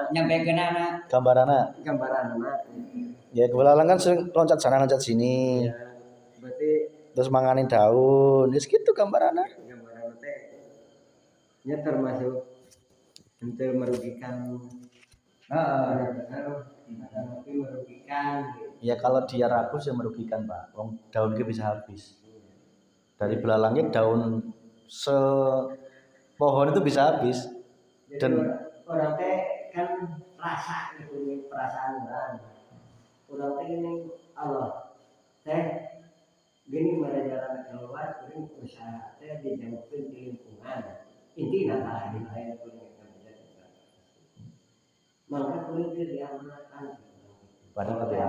nyampaikan anak gambaran anak. Ya belalang kan sering loncat sana loncat sini. Ya, berarti Terus manganin daun. Wis gitu gambaran. gambaran teh nya termasuk untuk merugikan tapi merugikan gitu. Ya kalau dia rakus ya merugikan Pak. Wong daun itu bisa habis. Dari belalangnya daun sepohon itu bisa habis. Jadi Dan orang teh kan rasa gitu, perasaan orang teh ini Allah teh gini pada jalan keluar ini usaha teh dijauhkan di lingkungan inti nata di lain kulit maka kulit diamankan pada ketika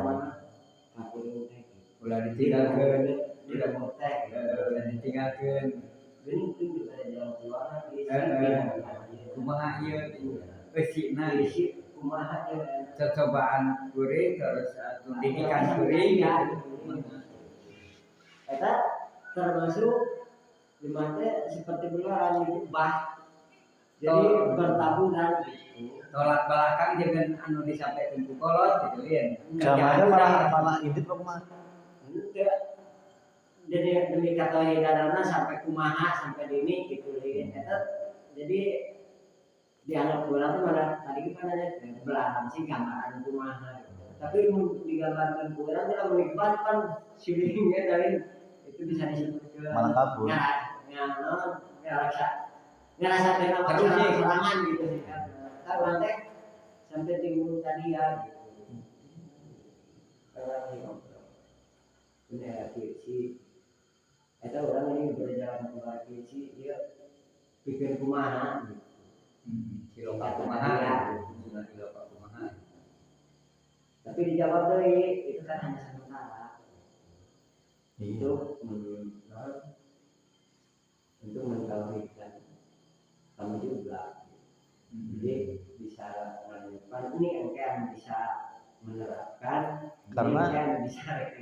kulit teh ulah ditinggalkan tidak mau teh ditinggalkan gini pun juga jalan keluar di kumaha ieu eusina kumaha cobaan kuring terus didikan kuring eta termasuk di mana seperti beneran diubah jadi bertaburan tolak belakang jangan anu disampaikan ku kolot gitu ya gamanya malah intip kok mah jadi demi kata hidanana sampai kumaha sampai dini gitu ya eta jadi dianggap bola tuh mana tadi kita ada belakang sih gambaran kumaha tapi digambarkan bola kita menikmati kan silingnya dari itu bisa disebut ke malah kabur ngerasa terus serangan gitu sih kan kalau nanti sampai timbul tadi ya gitu kalau punya kisi itu orang ini berjalan ke kisi dia pikir kumaha gitu kilo kumaha tapi dijawab deui itu kan hanya sementara itu untuk mentauhidkan kamu juga jadi bisa menemukan ini yang bisa menerapkan karena yang bisa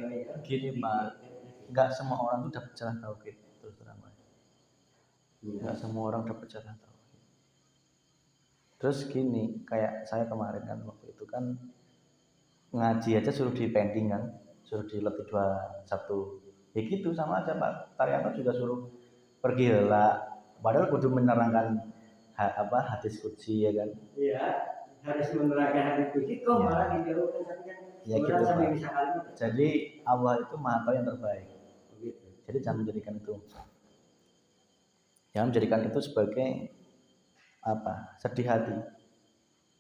gini Pak nggak semua orang tuh dapat jalan tauhid terus terang nggak semua orang dapat jalan tauhid. Terus gini kayak saya kemarin kan waktu itu kan ngaji aja suruh di pending kan suruh diletih 2 Sabtu ya gitu sama aja Pak Taryanto juga suruh pergi heula padahal kudu menerangkan hadis qudsi ya kan iya harus menerangkan hadis qudsi kok ya. Malah dijauhkan tapi kan ya gitu Pak jadi Allah itu maha tahu yang terbaik begitu. Jadi jangan menjadikan itu sebagai sedih hati.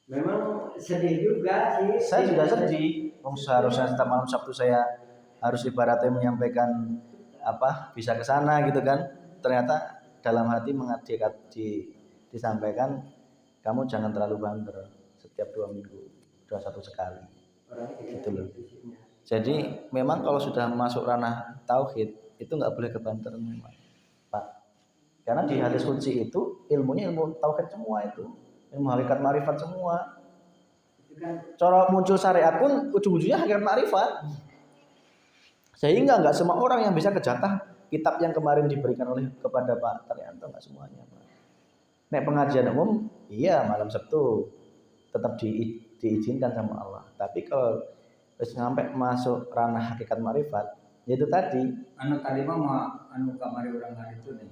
Memang sedih juga sih. Saya juga sedih. Seharusnya setiap malam Sabtu saya harus ibaratnya menyampaikan bisa ke sana gitu kan. Ternyata dalam hati disampaikan kamu jangan terlalu banter setiap 2 minggu, 21 sekali. Gitu loh. Jadi memang kalau sudah masuk ranah tauhid itu nggak boleh kebanteran memang, Pak. Karena di hadis qudsi itu ilmunya ilmu tauhid semua itu. Ilmu hakikat ma'rifat semua. Cara muncul syariat pun ujung-ujungnya hakikat ma'rifat. Sehingga nggak semua orang yang bisa kejatah kitab yang kemarin diberikan kepada Pak Taryanto, nggak semuanya Pak. Nek pengajian umum, iya malam Sabtu tetap diizinkan sama Allah. Tapi kalau sampai masuk ranah hakikat ma'rifat, yaitu tadi. Tadi mah anu kamari orang hari itu nih.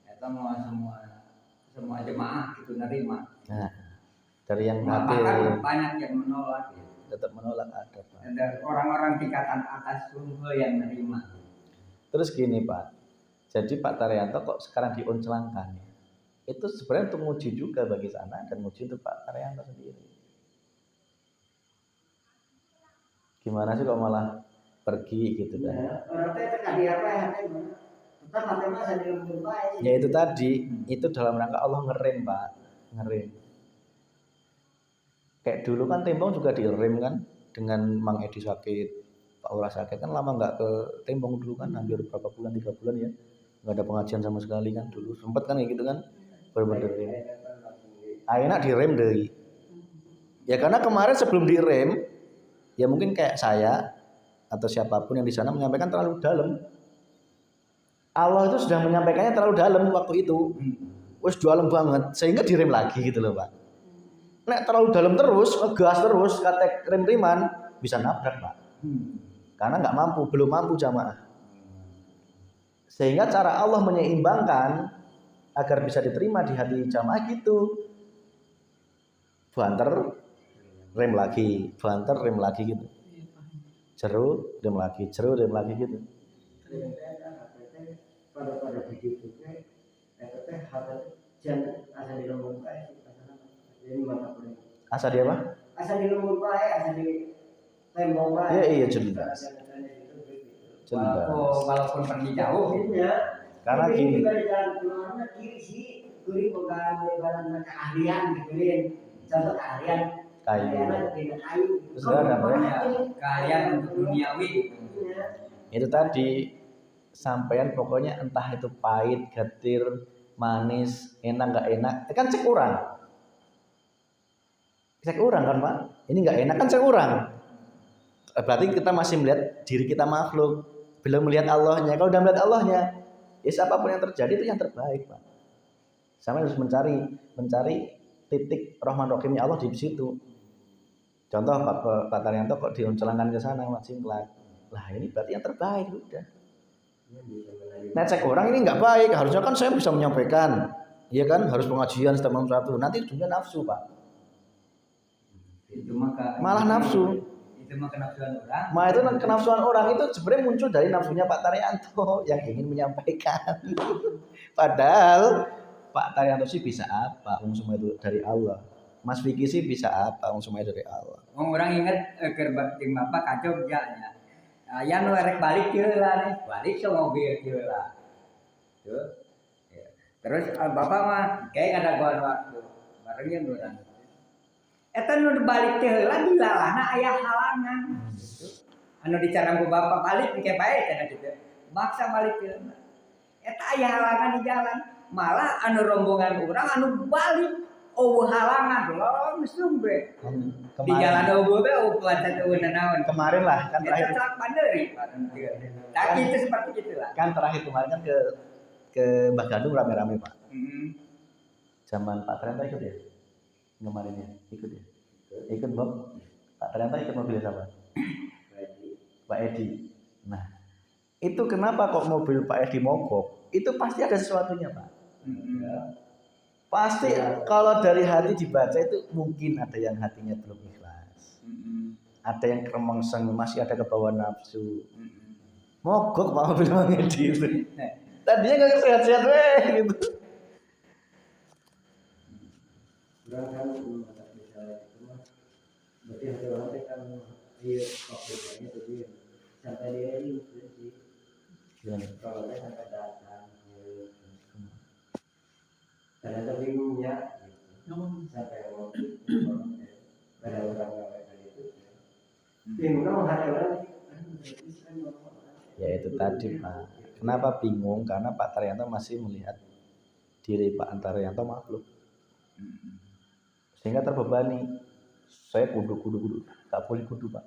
Eta mau semua jemaah gitu nerima. Nah, dari yang bahkan banyak yang menolak ya. Tetap menolak ada Pak. Dan orang-orang tingkatan atas pun yang nerima. Terus gini Pak, jadi Pak Taryanto kok sekarang dionclangkan ya? Itu sebenarnya untuk nguji juga bagi sana dan nguji untuk Pak Taryanto sendiri. Gimana sih kok malah pergi gitu kan? Ya, orang itu tadi apa ya? Tetap masa di ya itu tadi, itu dalam rangka Allah ngerem Pak, ngerem. Kayak dulu kan Tembong juga direm kan dengan Mang Edi sakit, Pak Ura sakit kan lama nggak ke Tembong dulu kan hampir berapa bulan 3 bulan ya nggak ada pengajian sama sekali kan dulu sempat kan kayak gitu kan bener-bener rem. Akhirnya direm deh. Ya karena kemarin sebelum direm ya mungkin kayak saya atau siapapun yang di sana menyampaikan terlalu dalam. Allah itu sudah menyampaikannya terlalu dalam waktu itu. Wes dalam banget sehingga direm lagi gitu loh Pak. nek terlalu dalam terus, ngegas terus, kata rem-reman bisa nabrak Pak. Karena nggak mampu, belum mampu jamaah. Sehingga cara Allah menyeimbangkan agar bisa diterima di hati jamaah gitu. Banter, rem lagi, banter, rem lagi gitu. Jeru, rem lagi, jeru, rem lagi gitu. Pada begitu teh harus jangan asal di lembur bae jadi mata kuliah Asa dia apa? asal di lembur bae asal di tembok bae Iya jelas. Walaupun pergi jauh ya Karena gini, dari jalan keluarnya kiri sih kiri bukan lebaran keahlian gitu kan contoh keahlian kayu. tidak kayu Terus ada apa ya? kalian untuk duniawi Itu tadi sampean pokoknya entah itu pahit, getir, manis, enak nggak enak, kan cek orang kan Pak. Ini nggak enak kan cek orang. Berarti kita masih melihat diri kita makhluk, belum melihat Allahnya. Kalau udah melihat Allahnya, ya siapapun yang terjadi itu yang terbaik Pak. Sama harus mencari titik rahman rahimnya Allah di situ. Contoh Pak Taryanto kok diuncelankan ke sana Mas Singklak. Lah ini berarti yang terbaik udah. Nah cek orang ini nggak baik, harusnya kan saya bisa menyampaikan, iya kan harus pengajian setiap malam satu. Nanti ujungnya nafsu Pak. itu maka Malah nafsu. itu mah kenafsuan orang. Nah itu kenafsuan orang itu sebenarnya muncul dari nafsunya Pak Taryanto yang ingin menyampaikan. Padahal Pak Taryanto sih bisa apa? Semua itu dari Allah. Mas Vicky sih bisa apa? Semua itu dari Allah. Orang ingat gerbang tim bapak kacau jalannya. Ya nu rek balik lah nih, balik ke mobil lah. Tuh. Ya. Terus bapak mah kayak ada gua waktu barengnya orang. Eta nu balik teh lah dilalahna aya halangan. Gitu. Anu dicarang ku bapak balik kayak bae cenah gitu. Maksa balik teh. Eta aya halangan di jalan. Malah anu rombongan urang anu balik halangan loh sumbe. Di jalan eueuh be puasa teu naon. Kemarin lah kan terakhir. Eta panderi. Tapi itu seperti itulah. Kan terakhir kemarin kan ke Mbah Gandung rame-rame Pak. Zaman Pak Taryanto ikut ya? Kemarin ya, ikut ya? Ikut Bob. Pak Taryanto ikut mobil siapa? Pak Edi. Nah, itu kenapa kok mobil Pak Edi mogok? Itu pasti ada sesuatunya Pak. Pasti kalau dari hati dibaca itu mungkin ada yang hatinya belum ikhlas. Ada yang keremengseng, masih ada kebawa nafsu. Mogok Pak mobil Bang Edi itu. Tadinya nggak sehat-sehat gitu. orang kan bisa itu mah berarti hati orang teh kan dia waktunya tadi sampai dia ini sih kalau dia sampai datang ternyata bingung ya sampai waktu pada orang kayak gitu bingung dong hati orang Ya itu tadi Pak. Kenapa bingung? Karena Pak Taryanto masih melihat diri Pak Taryanto makhluk. Sehingga terbebani. Saya kudu. Gak boleh kudu Pak.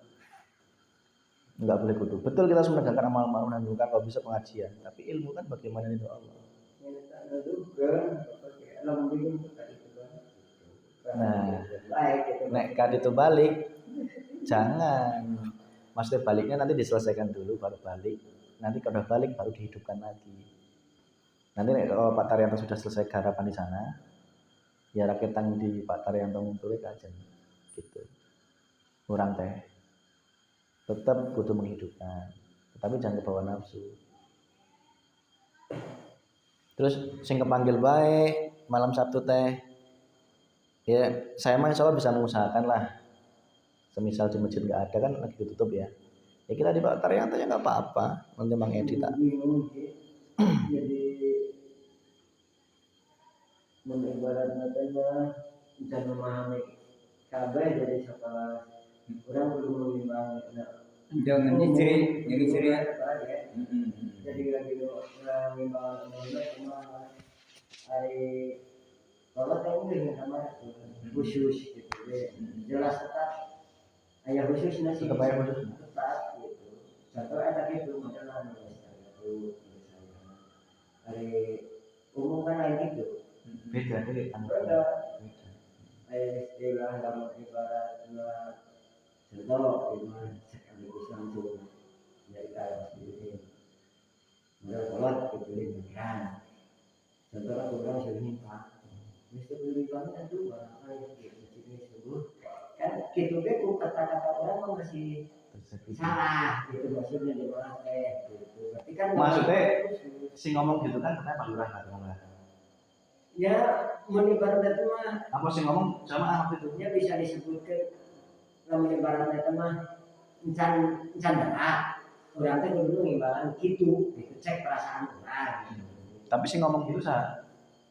Enggak boleh kudu. Betul kita harus menegakkan amal ma'ruf nahi munkar kalau bisa pengajian. Tapi ilmu kan bagaimana itu Allah. Nah, nek itu balik, jangan. Maksudnya baliknya nanti diselesaikan dulu baru balik. Nanti kalau balik baru dihidupkan lagi. Nanti kalau Pak Taryanto sudah selesai garapan di sana, ya rakyat di Pak Taryanto ngumpulin aja gitu. Kurang teh. Tetap butuh menghidupkan, tetapi jangan kebawa nafsu. Terus sing kepanggil baik malam Sabtu teh, ya saya mah insya Allah bisa mengusahakan lah. Semisal di masjid nggak ada kan lagi ditutup ya. Ya kita di Pak Taryanto ya nggak apa-apa, nanti Bang Edi tak. Jadi mengibaratkan bisa memahami kabeh jadi setelah orang perlu menimbang Jangan istri ya. jadi lagi menimbang cuma hari kalau tahu dengan sama khusus gitu jelas tetap ayah khusus nasi Tetap gitu contoh tadi itu modal itu hari umum kan lain gitu Beda. istilah dalam ibaratnya contoh itu sekaligus langsung dari kalau sendiri udah sholat dipilih beneran contoh aku bilang sering pak mesti pilih banget tuh barangkali gitu sebut kan gitu beku kata-kata orang kok masih salah gitu maksudnya di mana gitu berarti kan Maksudnya si ngomong gitu kan katanya Pak Lurah nggak ngomong. ya menyebar itu mah Apa sih ngomong sama waktu itu? ya bisa disebutkan namanya barang itu mah encan darah orang teh dulu ngimbangan gitu cek perasaan orang Tapi si ngomong gitu sah.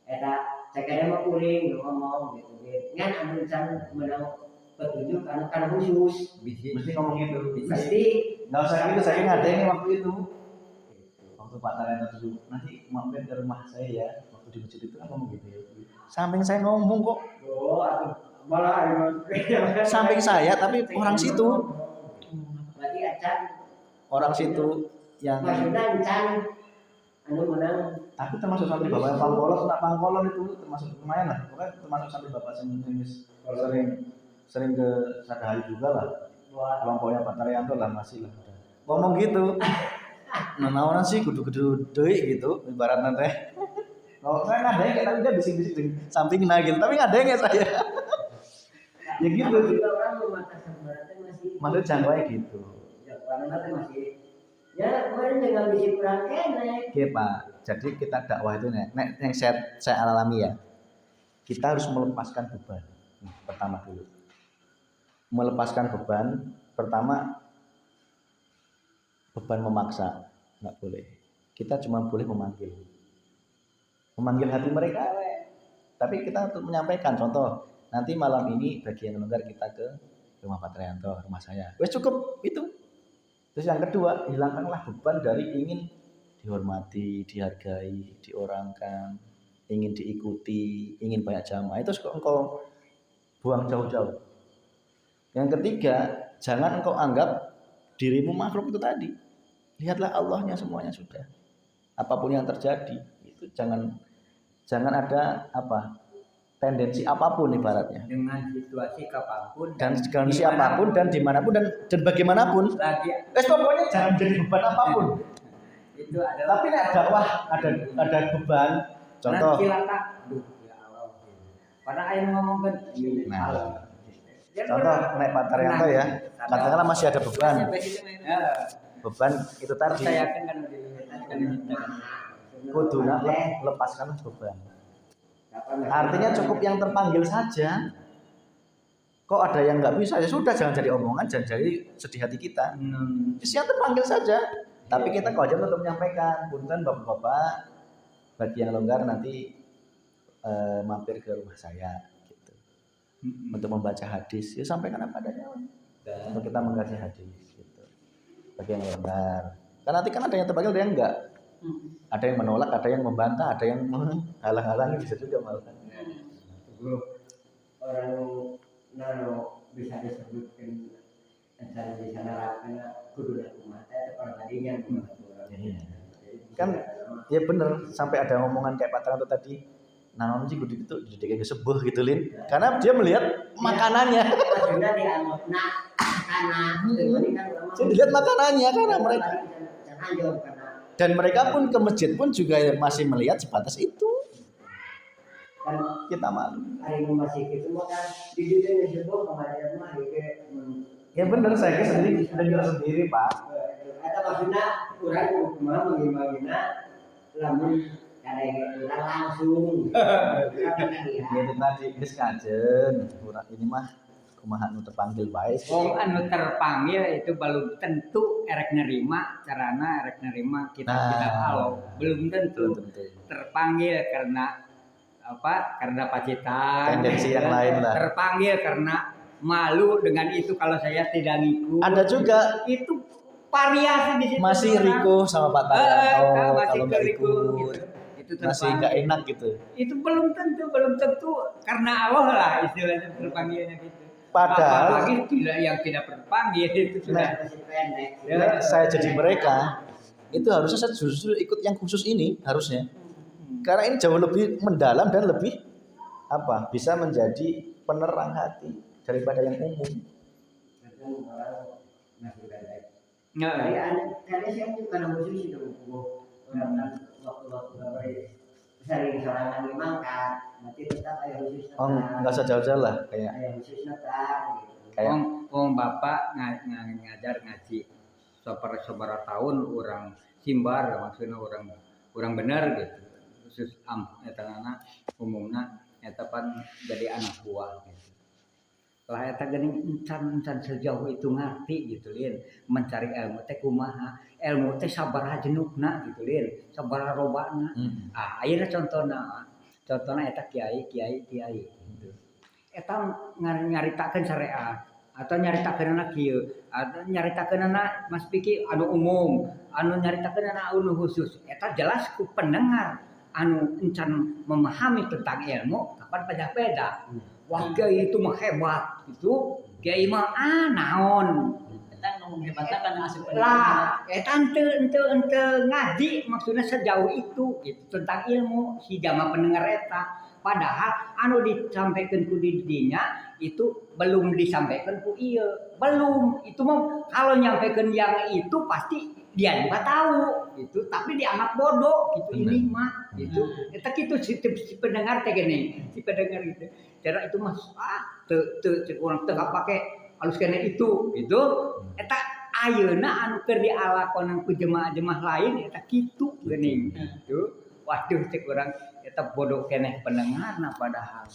eta cek aja mah kuring ngomong gitu ngan anu encan menang petunjuk karena khusus Mesti ngomong gitu. pasti Nggak usah gitu, saya ngadengin waktu itu. Waktu Pak Tarena dulu, nanti mampir ke rumah saya ya. Waktu di masjid itu kan ngomong gitu ya. Samping saya ngomong kok. oh atuh malah Samping saya tapi orang situ. berarti acan Orang situ yang maksudnya encan anu menang tapi termasuk santri bapak yang Pangkolon itu termasuk lumayan lah. Pokoknya termasuk santri bapak sering ke Sadahari juga lah. buat Kelompoknya Pak Taryanto lah masih lah. Ngomong gitu. Nah, orang sih kudu-kudu deui gitu ibaratnya teh. Kalau saya ngadeng tapi dia bisik-bisik di samping gitu, tapi ngadeng ya saya. Ya gitu. juga orang memakai sebenarnya masih Maksud jangkauannya gitu. ya orang nanti masih ya kemarin dengan bisi kurang kene Oke Pak, jadi kita dakwah itu nek yang saya alami ya, kita harus melepaskan beban. Pertama dulu, melepaskan beban. Pertama, beban memaksa nggak boleh. Kita cuma boleh memanggil hati mereka. Tapi kita untuk menyampaikan, contoh nanti malam ini bagian longgar kita ke rumah Pak Trianto, rumah saya. Wes cukup itu. Terus yang kedua, hilangkanlah beban dari ingin dihormati, dihargai, diorangkan, ingin diikuti, ingin banyak jamaah. Itu engkau buang jauh-jauh. Yang ketiga, jangan engkau anggap dirimu makhluk itu tadi. Lihatlah Allahnya semuanya sudah. Apapun yang terjadi, itu jangan ada tendensi apapun ibaratnya. Dengan situasi kapanpun Dan dengan siapapun dan dimanapun dan bagaimanapun. lagi Pokoknya jangan jadi beban apapun. itu adalah Tapi nek dakwah ada beban. Contoh. cilaka ya Allah. Pada aing ngomongkeun Nah, contoh nek Pak Taryanto ya, katakanlah masih ada beban. Beban itu tadi. Saya yakin kan dilihat Kuduna lepaskan beban. Artinya cukup yang terpanggil saja. Kok ada yang nggak bisa? Ya sudah, jangan jadi omongan, jangan jadi sedih hati kita. Yang terpanggil saja. Tapi kita kewajiban untuk menyampaikan, punten bapak-bapak, bagi yang longgar nanti mampir ke rumah saya, gitu. Untuk membaca hadis, ya sampaikan apa adanya. Untuk kita mengkaji hadis, gitu. Bagi yang longgar. Karena nanti kan ada yang terpanggil, ada yang enggak. Ada yang menolak, ada yang membantah, ada yang menghalang-halangi, bisa juga malah. orang nano bisa disebutkan dan bisa nerapkan kudu rumah itu kalau tadinya Kan ya bener, sampai ada omongan kayak Pak Taranto tadi, nanon sih kudu itu jadi kayak sebuah gitu Lin, karena dia melihat makanannya. sudah dianggap karena Saya dilihat makanannya karena mereka dan mereka pun ke masjid pun juga masih melihat sebatas itu. kan Kita malu. hari ini masih gitu mah kan di dunia sebuah kemarin mah Ya bener, saya sendiri dengar sendiri Pak. Eta maksudnya kurang kumaha bagaimana lamun karek urang langsung. Gitu tadi geus kajen, ini mah kumaha nu terpanggil bae. Wong anu terpanggil itu belum tentu erek nerima carana erek nerima kita Allah. Belum tentu terpanggil karena karena pacitan. Tendensi yang lain lah. Terpanggil karena malu dengan itu kalau saya tidak ngikut. Ada juga itu variasi di situ. masih Riko sama Pak Taryanto masih kalau nggak Riko, ikut gitu. Itu masih nggak enak gitu. Itu belum tentu karena Allah lah istilahnya terpanggilnya gitu. Padahal apalagi tidak yang tidak terpanggil itu sudah Nek saya jadi mereka itu harusnya saya justru ikut yang khusus ini harusnya, karena ini jauh lebih mendalam dan lebih bisa menjadi penerang hati daripada yang umum. Kadang orang masih ada. Ya. Karena siapa tuh karena musuh sih tuh, orang kan waktu-waktu sering serangan mangkat, berarti tetap ayah khusus Oh, nggak usah jauh-jauh lah kayak ayah khusus netar gitu. kayak Wong bapak ngajar ngaji sabar tahun orang simbar maksudnya orang bener gitu khusus eta anak umumna eta pan jadi anak buah gitu. Lah eta geuning encan sejauh itu ngerti gitu lin mencari ilmu teh kumaha ilmu teh sabaraha jenuhna gitu lin sabaraha robana. Ayeuna contohna eta kiai gitu. Eta nyaritakeun syariat atau nyaritakeun anak kieu atau nyaritakeun anak Mas Piki anu umum anu nyaritakeun anak anu khusus eta jelas ku pendengar anu encan memahami tentang ilmu kapan beda-beda. Wah kiai itu mah hebat itu kiai mah naon Kita ngomong hebatnya kan asup lah eta ente ngaji maksudnya sejauh itu gitu tentang ilmu si jama pendengar eta padahal anu disampaikan ku didinya itu belum disampaikan ku ieu belum itu mah kalau nyampaikan yang itu pasti dia juga tahu itu tapi dianggap bodoh gitu ini mah gitu eta kitu si pendengar teh gini si pendengar gitu cara itu mah teu urang teu kapake halus kena itu eta ayeuna anu keur dialakonan ku jemaah-jemaah lain eta kitu geuning gitu waduh cek urang eta bodoh keneh pendengarna padahal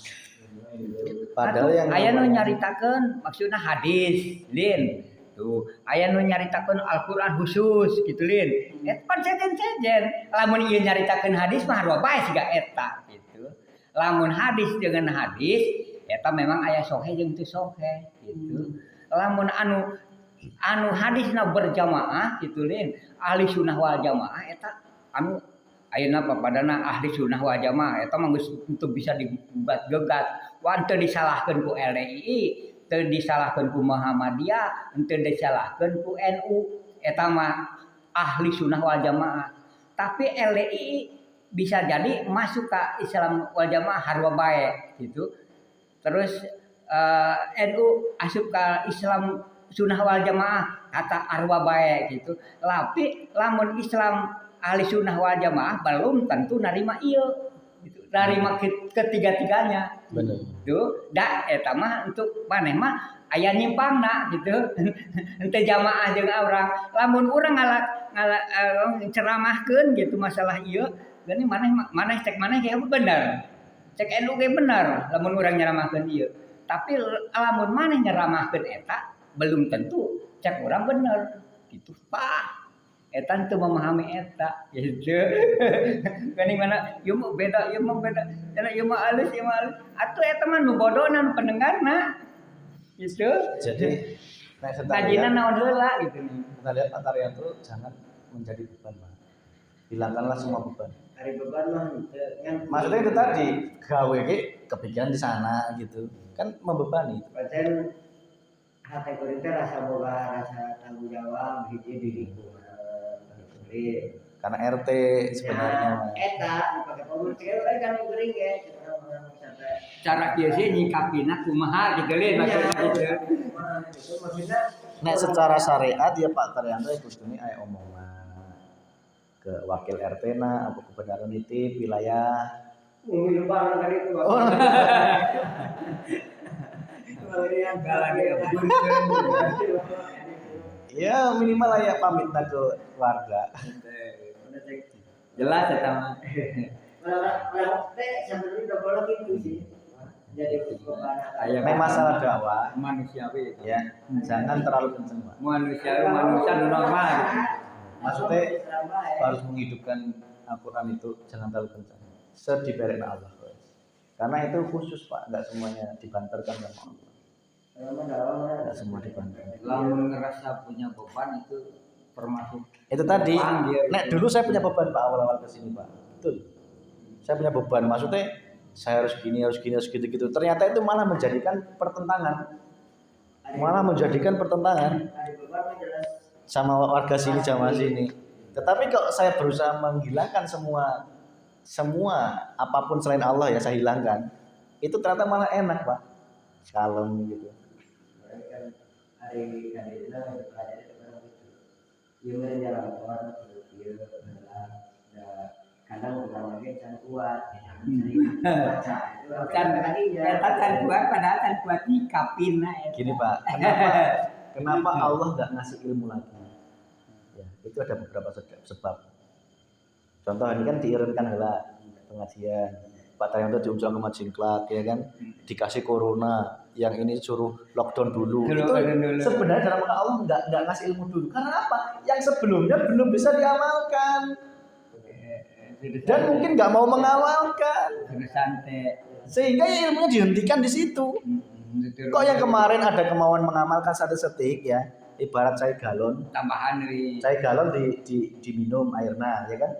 yang aya nu nyaritakeun maksudna hadis lin tuh aya nu nyaritakeun Al-Qur'an khusus gitu lin eta pan sejen lamun ieu nyaritakeun hadis mah harua bae siga eta gitu lamun hadis dengan hadis eta memang aya sohe jeung teu sohe gitu lamun anu hadisna berjamaah gitu lin ahli sunnah wal jamaah eta anu ayeuna papadana ahli sunnah wal jamaah eta mah geus teu bisa digugat-gugat wan teu disalahkeun ku LDI teu disalahkeun ku Muhammadiyah teu disalahkeun ku NU eta mah ahli sunnah wal jamaah tapi LDI bisa jadi masuk ke Islam wal jamaah harua bae gitu terus NU asup ke Islam sunnah wal jamaah kata arwa bae gitu tapi lamun Islam ahli sunnah wal jamaah belum tentu narima ieu gitu narima ketiga-tiganya bener tuh da eta mah untuk maneh mah aya nyimpangna gitu henteu jamaah jeung urang lamun urang ceramahkeun gitu masalah ieu geuning maneh cek maneh ge bener cek NU ge bener lamun urang nyaramahkeun ieu tapi lamun maneh nyaramahkeun eta belum tentu cek urang bener gitu Pak eta teu memahami eta gitu geuning mana ieu mah beda ieu mah alus atuh eta mah nu bodohna nu pendengarna gitu jadi tajina naon heula gitu nih kita lihat Atarian itu jangan menjadi beban Pak. Hilangkanlah semua beban. Hari beban mah yang Maksudnya itu tadi gawe kepikiran di sana gitu kan membebani. pancen hati kuring teh rasa boga rasa tanggung jawab hiji diriku. Karena RT sebenarnya. Eta dipake pemutih urang kan kuring ge orang sampai cara kieu sih nyikapina kumaha gitu lin maksudna gitu itu maksudnya Nek secara syariat ya Pak Taryanto kudune aya omongan ke wakil RT na apa kebenaran nitip wilayah. ngomong bareng kali itu. Oh. Ya minimal lah ya pamit ke warga. jelas eta mah Malah teh sebenarnya double gitu sih. Jadi Nek masalah dakwah manusiawi ya jangan terlalu kenceng Pak. manusia normal gitu. Maksudnya harus menghidupkan Al-Quran itu jangan terlalu kencang. Sediberek Allah. Karena itu khusus Pak, nggak semuanya dibantarkan sama Allah. Nggak semua dibantarkan. Lamun ngerasa punya beban itu termasuk Itu tadi. panggil. Nek dulu saya punya beban Pak awal-awal kesini Pak. Betul. Saya punya beban. Maksudnya saya harus gini, harus gitu. Ternyata itu malah menjadikan pertentangan. Sama warga sini jamaah sini. Tetapi kalau saya berusaha menghilangkan semua apapun selain Allah ya saya hilangkan. Itu ternyata malah enak Pak. kalem gitu. Mereka kan hari itu pelajari orang itu. Dia merenjalan orang dia adalah kadang orang lagi can kuat, baca itu Kan kan buat padahal kan buat nyikapin Gini Pak, kenapa Allah nggak ngasih ilmu lagi? Ya, itu ada beberapa sebab. Contoh ini kan diirinkan lah pengajian. Pak Taryanto diuncang ke Majingklak, ya kan? Dikasih corona, yang ini suruh lockdown dulu. Itu sebenarnya dalam mata Allah nggak ngasih ilmu dulu. Karena apa? Yang sebelumnya belum bisa diamalkan dan mungkin nggak mau mengamalkan, santai. sehingga ya ilmunya dihentikan di situ. Kok yang kemarin ada kemauan mengamalkan 1 detik ya, ibarat cair galon Tambahan diminum airnya, ya kan?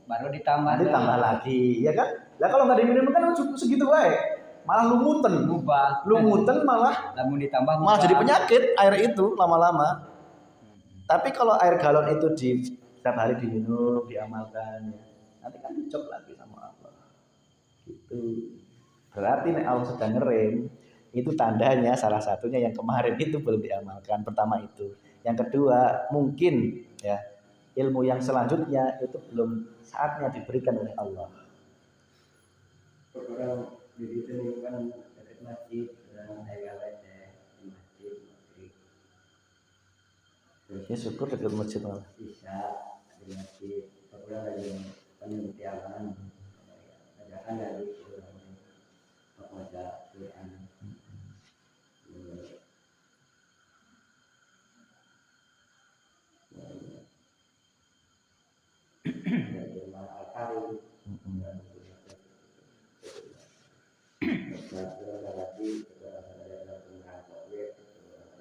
baru ditambah Nanti tambah lagi, ya kan? Lah kalau nggak diminum kan cukup segitu baik, malah lumutan malah ditambah jadi penyakit air itu lama-lama. Tapi kalau air galon itu setiap hari diminum, diamalkan, ya, nanti kan dicop lagi sama Allah. Gitu. Berarti nek Allah sedang ngerem, itu tandanya salah satunya yang kemarin itu belum diamalkan. Pertama itu. Yang kedua, mungkin ya ilmu yang selanjutnya itu belum saatnya diberikan oleh Allah. orang di situ kan dekat masjid dan saya di masjid. Ya syukur dekat masjid malah. Bisa di masjid. Orang lagi penelitian, ajakan dari membaca Quran.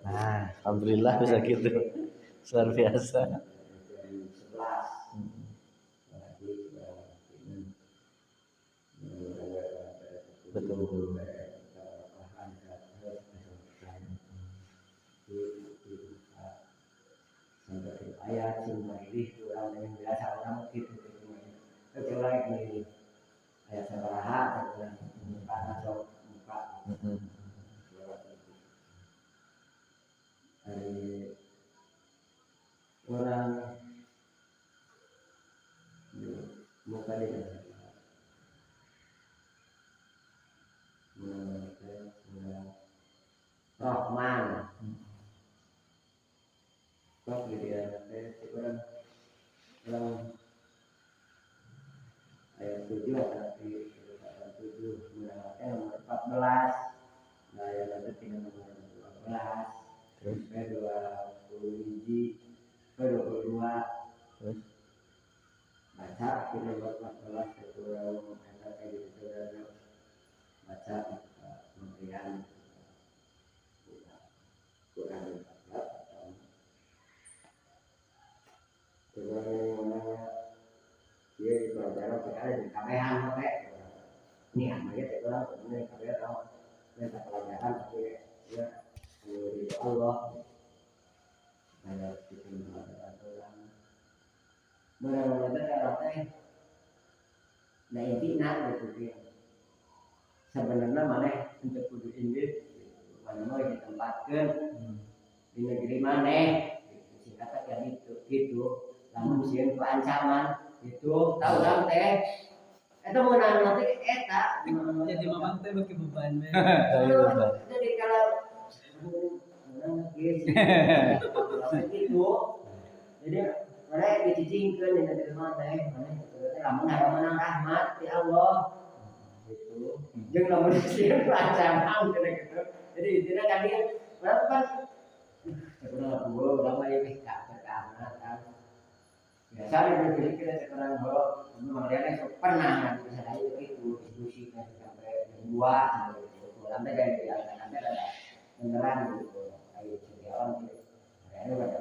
Nah, alhamdulillah bisa gitu. Luar biasa. Betul. Ayat ini orang yang biasa orang gitu itu orang ini ayat sabaraha muka atau muka dari orang muka dia Rahman kok dia orang ayat 7 ayat 7 nomor 14 nah ayat itu nomor 14 terus 20 biji 22 Terus baca kita buat 14 itu ayat kayak gitu baca kemudian Quran 14 dia pelajaran sekali di kamehan sampai ini aja orang ini kalian tahu mereka pelajaran tapi ya dari Allah ada bikin pelajaran benar-benar kalau teh nah intinya gitu sebenarnya mana untuk kudu ini mana mau ditempatkan di negeri mana singkatnya kayak gitu namun sih itu ancaman itu tahu kan teh itu mengenai nanti eta Jadi mamang teh bagi beban. jadi kalau gitu jadi mereka dicicingkan di negeri mana lamun ada menang rahmat di Allah gitu jeung lamun disieun ancaman gitu jadi intinya kan dia berapa kan sebenarnya gua lama ya kan biasa di kita sekarang bahwa memang dia pernah nanti bisa dari itu diskusi sampai dua sampai dari sampai ada beneran gitu kayak setiawan ada ada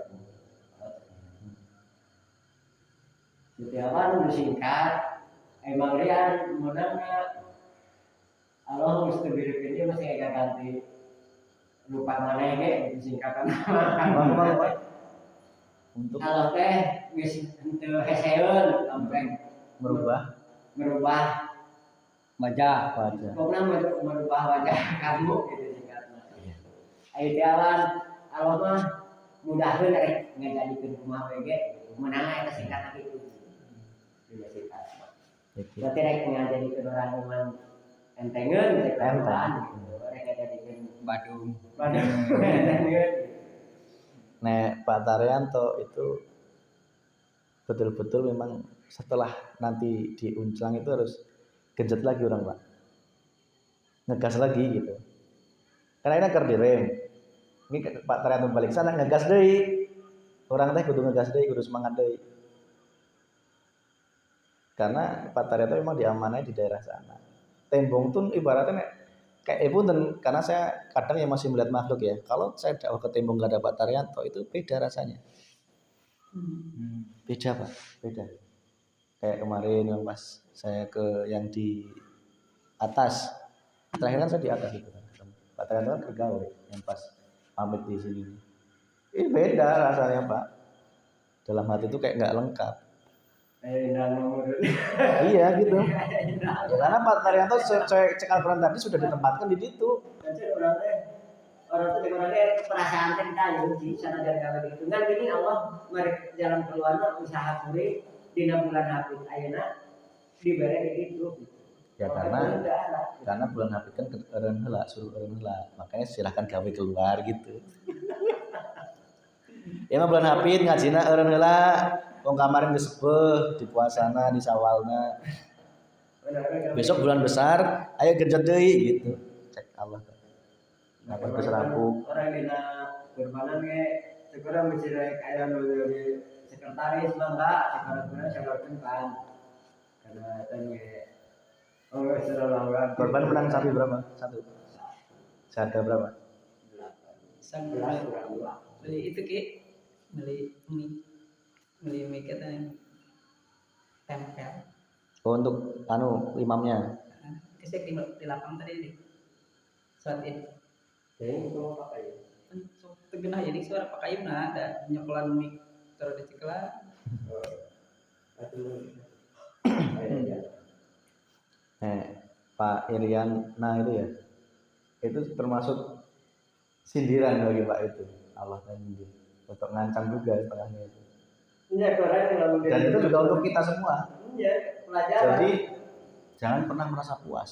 setiawan singkat emang dia menangnya Allah mesti berikan dia masih agak ganti lupa mana ya singkatan nama untuk kalau teh wis untuk heseun sampai merubah wajah wajah. pokoknya merubah wajah kamu gitu singkatnya Ayo jalan Allah mah mudahan rek ngajadikeun kumaha we ge menang eta singkatna kitu. Dina singkat. Berarti rek ngajadikeun orang iman entengeun cek Quran. Rek ngajadikeun Badung. entengeun. Nah, Pak Taryanto itu betul-betul memang setelah nanti di Unclang itu harus genjot lagi orang Pak, ngegas lagi gitu. Karena ini keur direm. Ini Pak Taryanto balik sana ngegas deui. Orang teh kudu ngegas deui, kudu semangat deui. Karena Pak Taryanto memang diamanai di daerah sana. Tembong tuh ibaratnya kayak punten, karena saya kadang ya masih melihat makhluk ya. Kalau saya dakwah ke Tembong gak ada Pak Taryanto itu beda rasanya. Beda Pak, beda. Kayak kemarin yang pas saya ke yang di atas, terakhir kan saya di atas itu kan. Pak Taryanto kan kegawe yang pas pamit di sini. Ini beda rasanya Pak. Dalam hati itu kayak nggak lengkap. Iya gitu. Karena Pak Taryanto cek Al-Quran tadi sudah ditempatkan di situ. Orang tuh orangnya perasaan teh kayu sih sana dari kalau gitu. Ngan gini Allah mereka jalan keluarnya usaha kuri dina bulan Hafid ayeuna dibere gitu. Ya karena bulan Hafid kan eureun heula, suruh eureun heula. Makanya silahkan gawe keluar gitu. Ya mah bulan Hafid ngajina eureun heula. Wong kamarin geus sepuh di puasana di Sawalna. Besok bulan besar, ayo genjot deui gitu. Cek Allah. Kenapa geus rampung? Orang dina kurbanan ge sekarang mesti rek aya nu jadi sekretaris mah enggak, sekarang sabarkeun kan. Karena tadi oh serang Korban menang sapi berapa? Satu. Seharga berapa? Sang 11 beli itu ki beli make tempel. Oh untuk imamnya. Kesek di lapang tadi deh. Saat ini. Jadi itu pakai. So, tegenah jadi suara pakai nah ada nyokolan mik taruh di cikla. Pak Irian, nah itu ya, itu termasuk sindiran bagi Pak itu. Allah tadi untuk ngancam juga setengahnya itu. Iya, Dan itu juga untuk kita semua. Iya, pelajaran. Jadi jangan pernah merasa puas.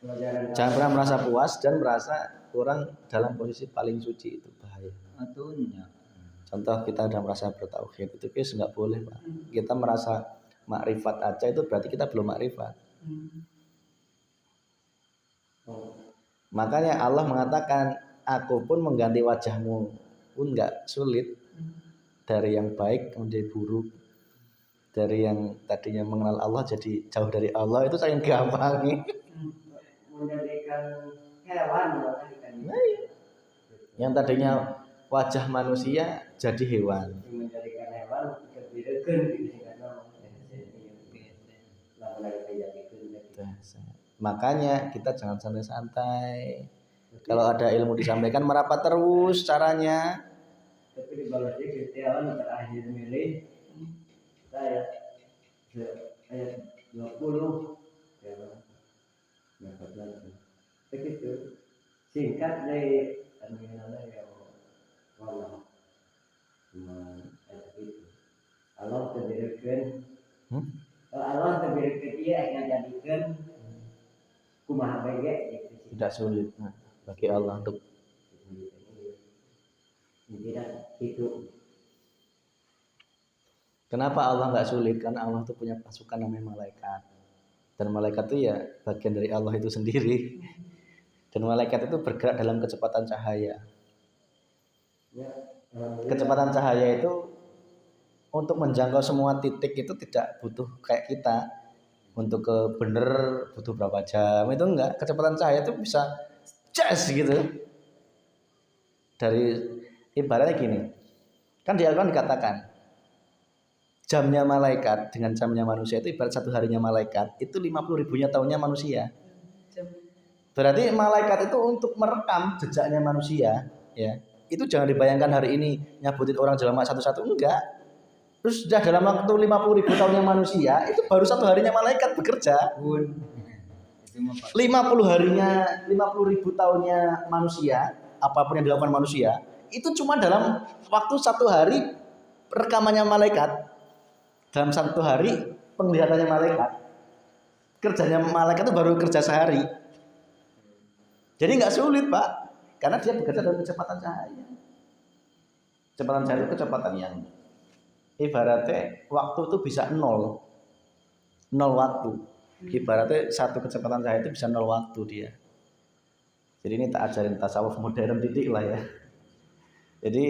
Pelajaran. Jangan pernah merasa puas dan merasa orang dalam posisi paling suci, itu bahaya. Atunya. Contoh kita udah merasa bertauhid itu guys nggak boleh Pak. Kita merasa makrifat aja itu berarti kita belum makrifat. Makanya Allah mengatakan aku pun mengganti wajahmu pun nggak sulit, dari yang baik menjadi buruk, dari yang tadinya mengenal Allah jadi jauh dari Allah, itu sangat gampang nih. Menjadikan hewan Nah, yang tadinya wajah manusia jadi hewan. menjadikan hewan kebirekeun Makanya kita jangan santai-santai. Kalau ada ilmu disampaikan merapat terus caranya. tapi dibalasnya kriteria terakhir milih saya ayat 20 ya begitu singkat dari terminalnya ya Allah Allah terdirikan Allah terdirikan dia yang jadikan kumaha bae Tidak sulit bagi Allah untuk tidak itu. Kenapa Allah nggak sulit? Karena Allah itu punya pasukan namanya malaikat. Dan malaikat itu ya bagian dari Allah itu sendiri. Dan malaikat itu bergerak dalam kecepatan cahaya. Kecepatan cahaya itu untuk menjangkau semua titik itu tidak butuh kayak kita. Untuk ke bener butuh berapa jam, itu enggak. Kecepatan cahaya itu bisa jas gitu. Dari ibaratnya gini. Kan di Al-Quran dikatakan jamnya malaikat dengan jamnya manusia itu ibarat satu harinya malaikat itu 50.000-nya tahunnya manusia. Berarti malaikat itu untuk merekam jejaknya manusia, ya. Itu jangan dibayangkan hari ini nyabutin orang jalan satu-satu, enggak. Terus sudah dalam waktu 50.000 tahunnya manusia itu baru satu harinya malaikat bekerja. 50 harinya 50.000 tahunnya manusia apapun yang dilakukan manusia itu cuma dalam waktu 1 hari rekamannya malaikat, dalam 1 hari penglihatannya malaikat, kerjanya malaikat itu baru kerja sehari. Jadi nggak sulit Pak, karena dia bekerja dalam kecepatan cahaya. Kecepatan cahaya itu kecepatan yang ibaratnya waktu itu bisa nol waktu. Ibaratnya satu kecepatan cahaya itu bisa 0 waktu dia. Jadi ini tak ajarin tasawuf modern titik lah ya. Jadi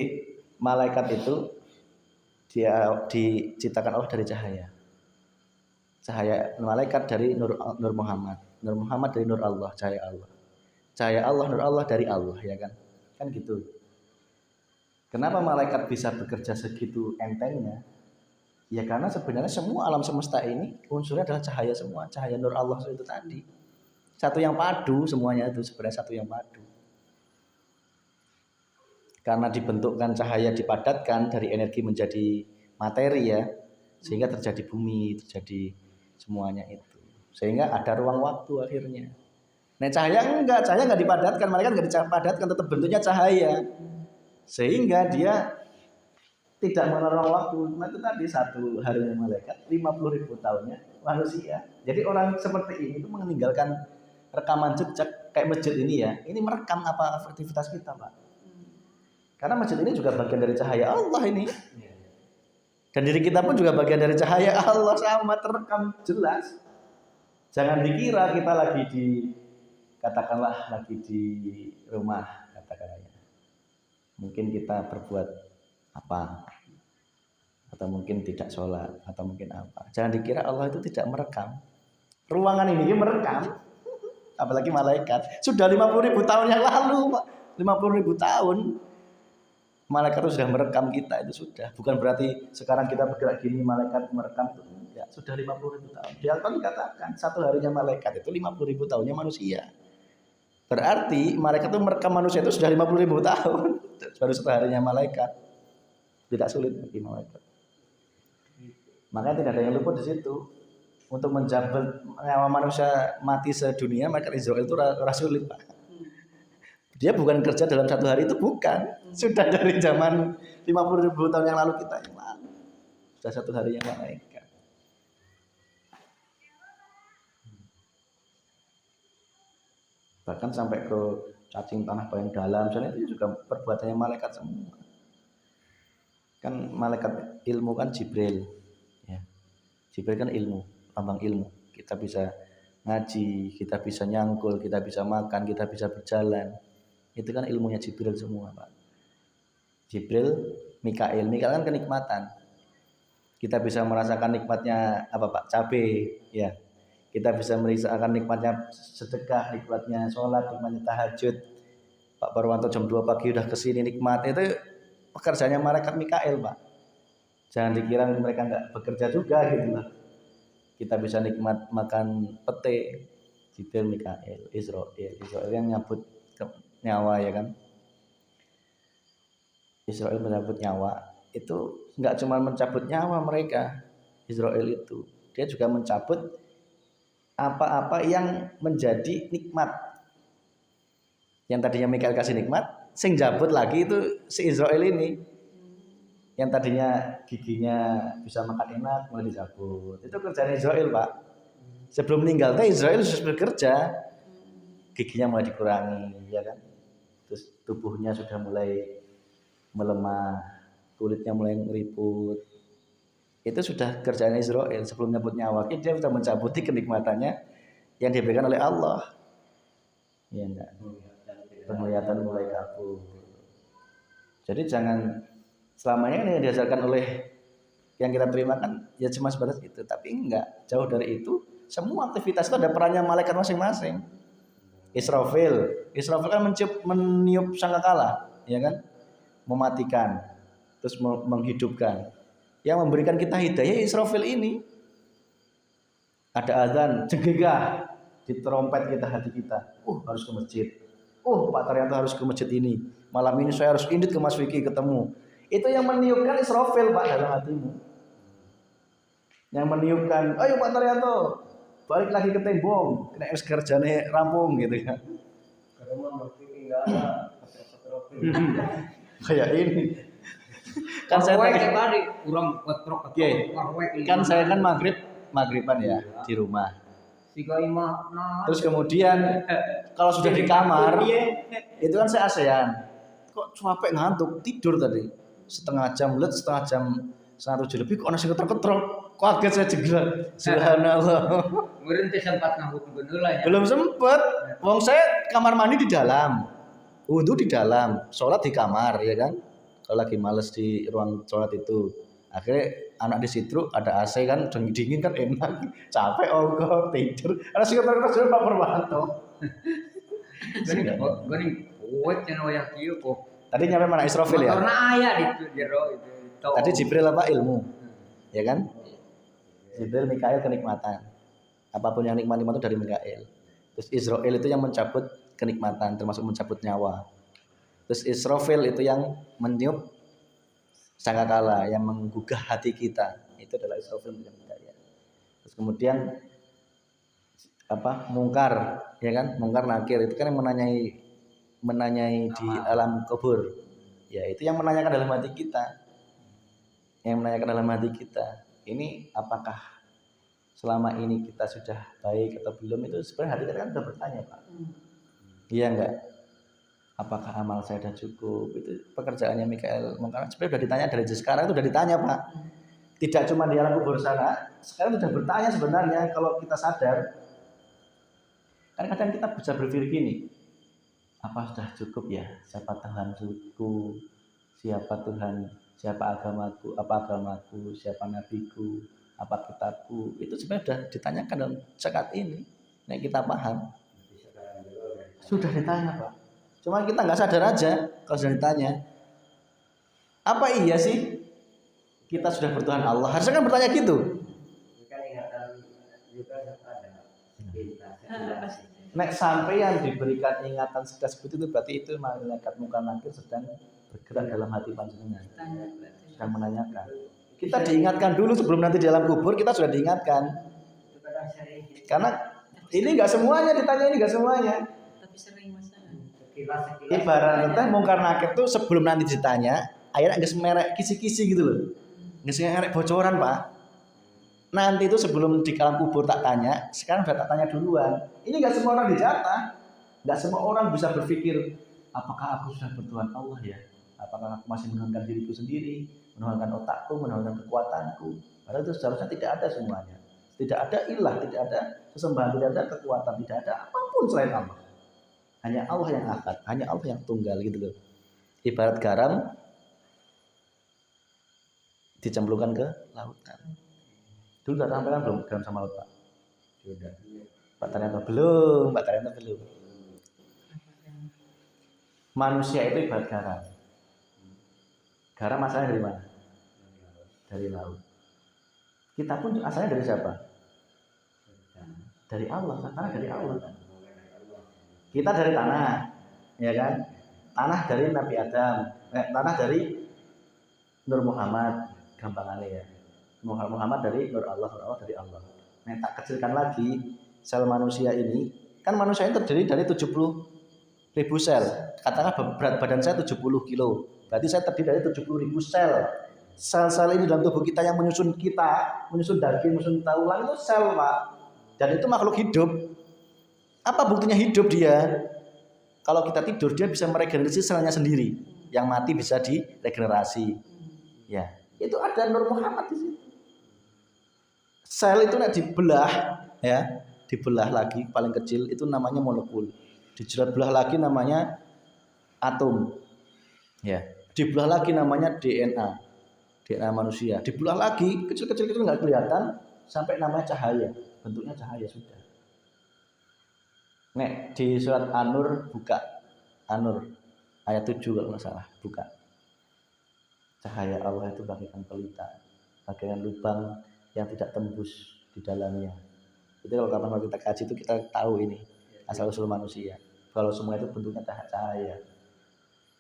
malaikat itu dia diciptakan Allah dari cahaya. Cahaya malaikat dari Nur Muhammad. Nur Muhammad dari Nur Allah, cahaya Allah. Cahaya Allah, Nur Allah dari Allah, ya kan? Kan gitu. Kenapa malaikat bisa bekerja segitu entengnya? Ya karena sebenarnya semua alam semesta ini unsurnya adalah cahaya semua, cahaya Nur Allah itu tadi. Satu yang padu semuanya itu sebenarnya satu yang padu. Karena dibentukkan cahaya dipadatkan dari energi menjadi materi ya, sehingga terjadi bumi, terjadi semuanya itu. Sehingga ada ruang waktu akhirnya. Nah cahaya nggak dipadatkan, malaikat nggak dipadatkan, tetap bentuknya cahaya. Sehingga dia tidak mengenal waktu. Nah itu tadi 1 harinya malaikat, 50.000 tahunnya manusia. Jadi orang seperti ini itu meninggalkan rekaman jejak kayak masjid ini ya. Ini merekam apa aktivitas kita Pak. Karena masjid ini juga bagian dari cahaya Allah ini. Dan diri kita pun juga bagian dari cahaya Allah, sama terekam jelas. Jangan dikira kita lagi katakanlah lagi di rumah katakanlah. Mungkin kita berbuat apa, atau mungkin tidak sholat, atau mungkin apa. Jangan dikira Allah itu tidak merekam. Ruangan ini merekam, apalagi malaikat. Sudah 50.000 tahun yang lalu, Pak. 50.000 tahun. Malaikat itu sudah merekam kita, itu sudah. Bukan berarti sekarang kita bergerak gini, malaikat merekam itu enggak. Sudah 50.000 tahun. Di Al-Quran dikatakan 1 harinya malaikat itu 50.000 tahunnya manusia. Berarti malaikat itu merekam manusia itu sudah 50.000 tahun. Baru 1 harinya malaikat. Tidak sulit bagi malaikat. Makanya tidak ada yang luput di situ. Untuk menjabat nyawa manusia mati sedunia, malaikat Israel itu sulit Pak. Dia bukan kerja dalam 1 hari itu, bukan. Sudah dari zaman 50.000 tahun yang lalu kita yang lalu. Sudah 1 harinya malaikat. Bahkan sampai ke cacing tanah paling dalam, soalnya itu juga perbuatannya malaikat semua. Kan malaikat ilmu kan Jibril, ya. Jibril kan ilmu, lambang ilmu. Kita bisa ngaji, kita bisa nyangkul, kita bisa makan, kita bisa berjalan. Itu kan ilmunya Jibril semua Pak. Jibril, Mikail kan kenikmatan. Kita bisa merasakan nikmatnya apa Pak? Cabai, ya. Kita bisa merasakan nikmatnya sedekah, nikmatnya sholat, nikmatnya tahajud. Pak Parwanto jam 2 pagi udah kesini nikmat, itu pekerjaannya malaikat Mikail Pak. Jangan dikira mereka nggak bekerja juga gitu lah. Kita bisa nikmat makan pete, Jibril, Mikail, Israel yang nyabut nyawa ya kan. Israel mencabut nyawa itu nggak cuma mencabut nyawa mereka, Israel itu dia juga mencabut apa-apa yang menjadi nikmat. Yang tadinya Mikail kasih nikmat, sing jabut lagi itu si Israel ini. Yang tadinya giginya bisa makan enak mulai dicabut. Itu kerjaan Israel Pak. Sebelum meninggal Israel sudah bekerja, giginya mulai dikurangi ya kan. Terus tubuhnya sudah mulai melemah, kulitnya mulai ngeriput. Itu sudah kerjaan Israel sebelum nyabut nyawa. Dia sudah mencabuti kenikmatannya yang diberikan oleh Allah. Ya enggak. Penglihatan mulai kabur. Jadi jangan selamanya yang diajarkan oleh yang kita terima kan ya cuma sebatas itu, tapi enggak, jauh dari itu. Semua aktivitas itu ada perannya malaikat masing-masing. Israfil kan meniup sangkakala, ya kan? Mematikan, terus menghidupkan. Yang memberikan kita hidayah Israfil ini. Ada azan, jegegah di trompet kita hati kita. Harus ke masjid. Pak Taryanto harus ke masjid ini. Malam ini saya harus indit ke Mas Vicky ketemu. Itu yang meniupkan Israfil Pak dalam hatimu. Yang meniupkan, ayo Pak Taryanto, balik lagi ke tembong, kena kerjane rampung gitu kan. Kayak ini. Kan saya Warwek tadi, tadi urang kotrok Iya. kan saya kan maghriban ya di rumah. Siga imah nah. Terus kemudian kalau sudah di kamar, itu kan saya ASEAN. Kok capek ngantuk tidur tadi setengah jam setengah 7 lebih kok nasi ketrok-ketrok. Kaget saya jegeran. Subhanallah. Meureun teh sempat ngahuk beneula nya. Belum sempet. Wong saya kamar mandi di dalam, wudhu di dalam, sholat di kamar ya kan. Kalau lagi males di ruang sholat itu, akhirnya anak di situ ada AC kan, dingin kan enak, capek kok tidur. Ada sekitar sudah Pak Purwanto. Geuning kuat cenah wayah kieu kok. Tadi nyampe mana Israfil ya? Motorna aya di jero itu. Tadi Jibril apa ilmu, ya kan? Jibril, Mikail kenikmatan. Apapun yang nikmat itu dari Mikail. Terus Israel itu yang mencabut kenikmatan, termasuk mencabut nyawa. Terus Israfil itu yang meniup sangkakala, yang menggugah hati kita. Itu adalah Israfil yang Mikail. Terus kemudian mungkar, ya kan? Mungkar nakir itu kan yang menanyai di alam kubur. Ya, itu yang menanyakan dalam hati kita. Yang menanyakan dalam hati kita, ini apakah selama ini kita sudah baik atau belum, itu sebenarnya hati kita kan sudah bertanya, Pak. Iya enggak? Apakah amal saya sudah cukup? Itu pekerjaannya Mikail Mungkar. Sebenarnya sudah ditanya dari sekarang, itu sudah ditanya, Pak. Tidak cuma di alam kubur sana, sekarang sudah bertanya sebenarnya kalau kita sadar. Kadang-kadang kita bisa berpikir gini, apa sudah cukup ya? Siapa Tuhanku? Siapa agamaku? Apa agamaku? Siapa nabiku? Apa kitabku? Itu sebenarnya sudah ditanyakan dalam saat ini. Nek kita paham. Sudah ditanya, Pak. Cuma kita nggak sadar aja kalau sudah ditanya. Apa iya sih kita sudah bertuhan Allah? Harusnya kan bertanya gitu. Nek sampai yang diberikan ingatan sudah seperti itu, berarti itu malaikat Mungkar Nakir sedang bergerak dalam hati panjenengan, sedang menanyakan. Kita diingatkan dulu sebelum nanti di alam kubur, kita sudah diingatkan. Karena ini nggak semuanya ditanya, ini nggak semuanya. Tapi sering masalah. Ibaratnya Mungkar Nakir tuh sebelum nanti ditanya, akhirnya nggak semerek kisi-kisi gitu loh, nggak semerek bocoran, Pak. Nanti itu sebelum di alam kubur tak tanya, sekarang udah tak tanya duluan. Ini nggak semua orang dijatah, nggak semua orang bisa berpikir, apakah aku sudah bertuhan Allah ya? Apakah aku masih menuhankan diriku sendiri, menuhankan otakku, menuhankan kekuatanku? Padahal itu seharusnya tidak ada semuanya. Tidak ada ilah, tidak ada sesembahan, tidak ada kekuatan, tidak ada apapun selain Allah. Hanya Allah yang ahad, hanya Allah yang tunggal gitu loh. Ibarat garam dicemplungkan ke lautan. Dulu udah sampaikan belum garam sama laut, Pak? Sudah. Pak Taryanto belum, Pak Taryanto belum. Manusia itu ibarat garam. Garam asalnya dari mana? Dari laut. Kita pun asalnya dari siapa? Dari Allah, tanah dari Allah. Kita dari tanah, ya kan? Tanah dari Nabi Adam, tanah dari Nur Muhammad, gampangannya ya. Muhammad dari Nur Allah dari Allah. Nah, tak kecilkan lagi sel manusia ini, kan manusia ini terdiri dari 70.000 sel. Katakan berat badan saya 70 kilo. Berarti saya terdiri dari 70.000 sel. Sel-sel ini dalam tubuh kita yang menyusun kita, menyusun daging, menyusun tulang itu sel, Pak. Dan itu makhluk hidup. Apa buktinya hidup dia? Kalau kita tidur, dia bisa meregenerasi selnya sendiri. Yang mati bisa diregenerasi. Ya, itu ada Nur Muhammad di situ. Sel itu dibelah, ya, dibelah lagi paling kecil itu namanya molekul. Dijerat belah lagi namanya atom. Ya, dibelah lagi namanya DNA. DNA manusia. Dibelah lagi kecil-kecil itu nggak kelihatan sampai namanya cahaya. Bentuknya cahaya sudah. Nek di surat An-Nur buka. An-Nur ayat 7 kalau nggak salah, buka. Cahaya Allah itu bagaikan pelita, bagaikan lubang yang tidak tembus di dalamnya. Itu kalau kapan kita kaji itu kita tahu ini asal usul manusia. Kalau semua itu bentuknya cahaya.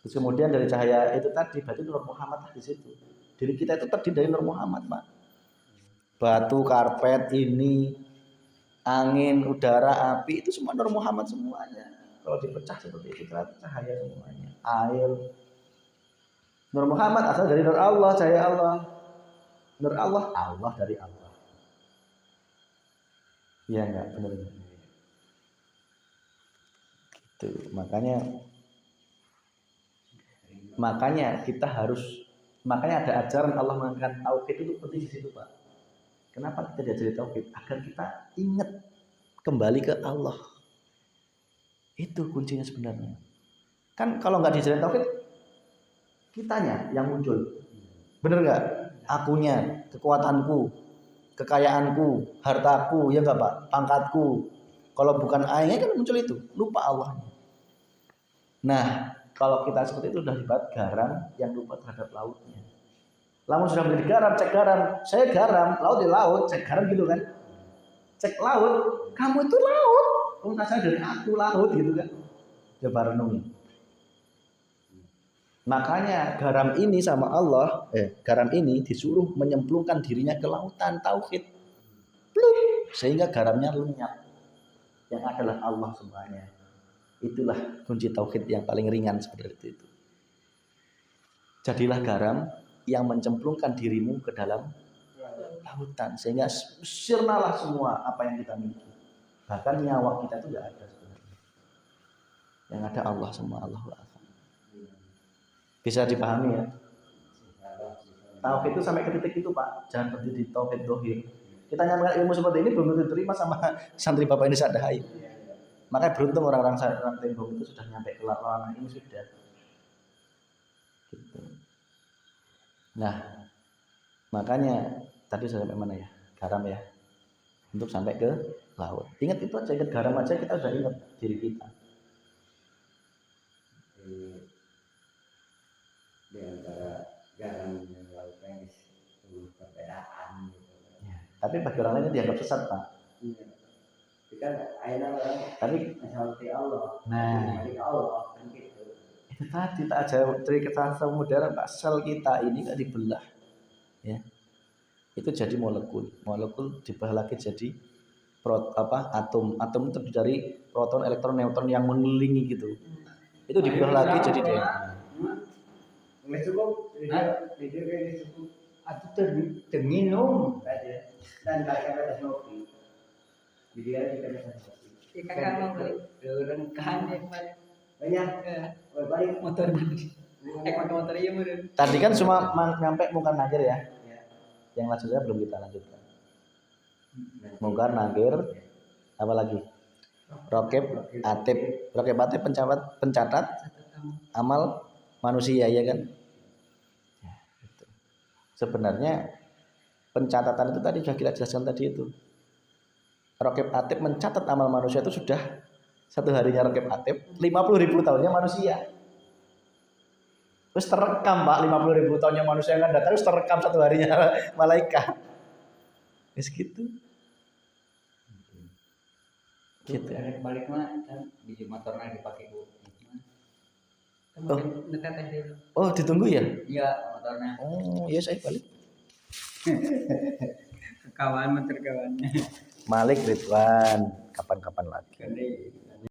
Terus kemudian dari cahaya itu tadi berarti Nur Muhammad di situ. Diri kita itu terdiri dari Nur Muhammad, Pak. Batu, karpet ini, angin, udara, api itu semua Nur Muhammad semuanya. Kalau dipecah seperti itu ternyata cahaya semuanya. air. Nur Muhammad asal dari Nur Allah, cahaya Allah. Nur Allah, Allah dari Allah. Iya enggak, benar. Gitu. Makanya kita harus, makanya ada ajaran Allah mengangkat tauhid itu penting di situ, Pak. Kenapa kita diajari tauhid? Agar kita ingat kembali ke Allah. Itu kuncinya sebenarnya. Kan kalau nggak diajarin tauhid, kitanya yang muncul. Bener nggak? Akunya, kekuatanku, kekayaanku, hartaku, ya nggak Pak? Pangkatku. Kalau bukan aingnya kan muncul itu, lupa Allah. Nah, kalau kita seperti itu sudah dibuat garam yang lupa terhadap lautnya. Lamun sudah menjadi garam, cek garam, saya garam, laut di laut, cek garam gitu kan. Cek laut, kamu itu laut. Kamu saya dari aku laut gitu kan. Coba renungi. Makanya garam ini sama Allah, garam ini disuruh menyemplungkan dirinya ke lautan tauhid. Sehingga garamnya lenyap. Yang adalah Allah semuanya. Itulah kunci tauhid yang paling ringan seperti itu. Jadilah garam yang mencemplungkan dirimu ke dalam lautan sehingga sirnalah semua apa yang kita miliki. Bahkan nyawa kita itu tidak ada sebenarnya. Yang ada Allah semua, Allahu Akbar. Bisa dipahami ya? Tauhid itu sampai ke titik itu, Pak. Jangan berhenti di tauhid dohir. Kita nyampaikan ilmu seperti ini belum tentu diterima sama santri Bapak ini sadahai. Makanya beruntung orang-orang Tembok itu sudah nyampe ke lapangan ini sudah. Gitu. Nah, makanya tadi sudah sampai mana ya? Garam ya. Untuk sampai ke laut. Ingat itu aja, ingat garam aja kita sudah ingat diri kita. Di antara garam dan lautan itu perbedaan gitu. Ya, tapi bagi orang lain itu dianggap sesat, Pak. Iya. Kan akhirnya orang Tapi seperti Allah. nah, Dari Allah kan gitu. itu tadi tak aja dari kesalahan modern, Pak. Sel kita ini kan dibelah. Ya. Itu jadi molekul. Molekul dibelah lagi jadi atom. Atom itu terdiri dari proton, elektron, neutron yang mengelilingi gitu. Itu dibelah lagi jadi DNA. Nggak cukup, video kayak cukup. Atau terminum aja. Dan kakak kopi. Video juga ada kopi. Kakak mau balik. Rengkahan ya kemarin. Banyak. Balik Motor motor iya bener. Tadi kan cuma nyampe mungkar nakir ya. Yang lanjutnya belum kita lanjutkan. Mungkar nakir, apa lagi? Rokib atib. Rokib atib pencatat amal manusia ya kan. Ya, gitu. Sebenarnya pencatatan itu tadi sudah kita jelaskan tadi itu. Rokib atib mencatat amal manusia itu sudah satu harinya rokib atib 50.000 tahunnya manusia. Terus terekam Pak 50.000 tahunnya manusia yang akan datang terus terekam satu harinya malaikat. Wis gitu. Gitu. balik mah kan di motornya dipakai bu. Oh. Netet dulu. Oh, ditunggu ya? Iya motornya. Oh, iya saya balik. Kawan motor kawannya. Malik Ridwan, kapan-kapan lagi. Gede.